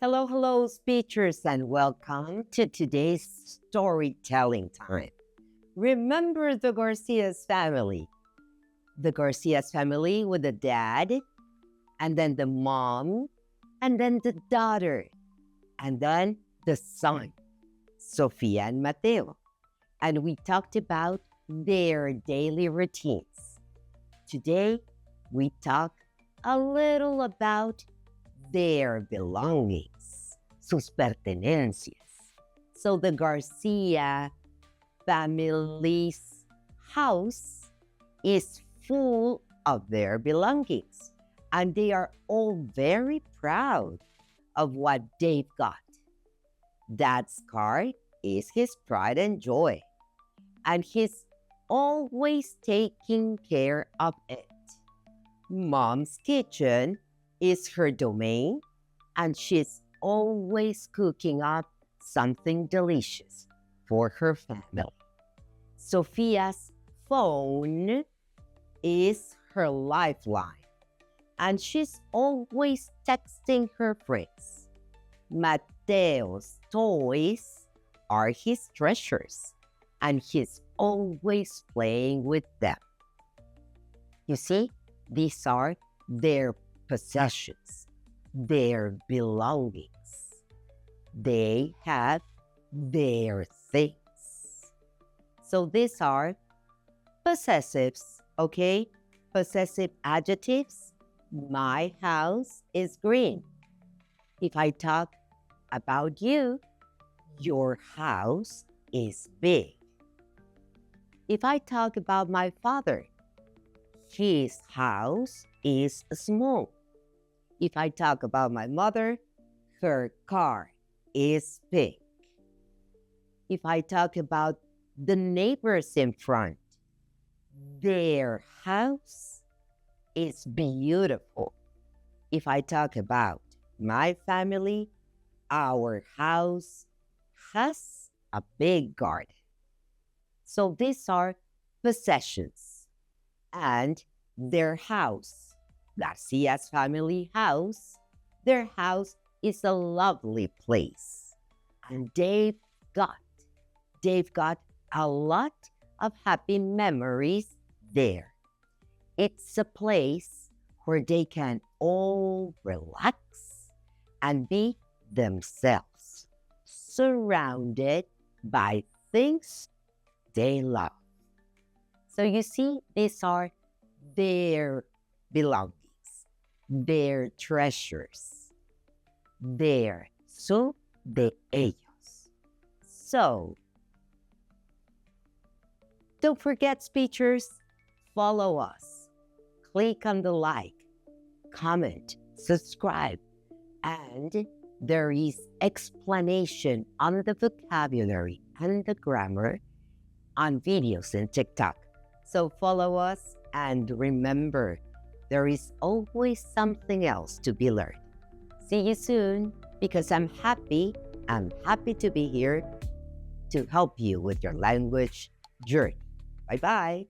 Hello, hello, speechers, and welcome to today's storytelling time. Remember the Garcia's family. The Garcia's family with the dad, and then the mom, and then the daughter, and then the son, Sofia and Mateo. And we talked about their daily routines. Today, we talk a little about their belongings, sus pertenencias. So the Garcia family's house is full of their belongings, and they are all very proud of what they've got. Dad's car is his pride and joy, and he's always taking care of it. Mom's kitchen is her domain, and she's always cooking up something delicious for her family. Sofia's phone is her lifeline, and she's always texting her friends. Mateo's toys are his treasures, and he's always playing with them. You see, these are their possessions, their belongings. They have their things. So these are possessives, okay? Possessive adjectives. My house is green. If I talk about you, your house is big. If I talk about my father, his house is small. If I talk about my mother, her car is big. If I talk about the neighbors in front, their house is beautiful. If I talk about my family, our house has a big garden. So these are possessions. And their house, Garcia's family house, their house is a lovely place. And they've got a lot of happy memories there. It's a place where they can all relax and be themselves, surrounded by things they love. So you see, these are their belongings, their treasures, son de ellos. So, don't forget, speechers, follow us. Click on the like, comment, subscribe, and there is explanation on the vocabulary and the grammar on videos in TikTok. So follow us, and remember, there is always something else to be learned. See you soon, because I'm happy to be here to help you with your language journey. Bye-bye.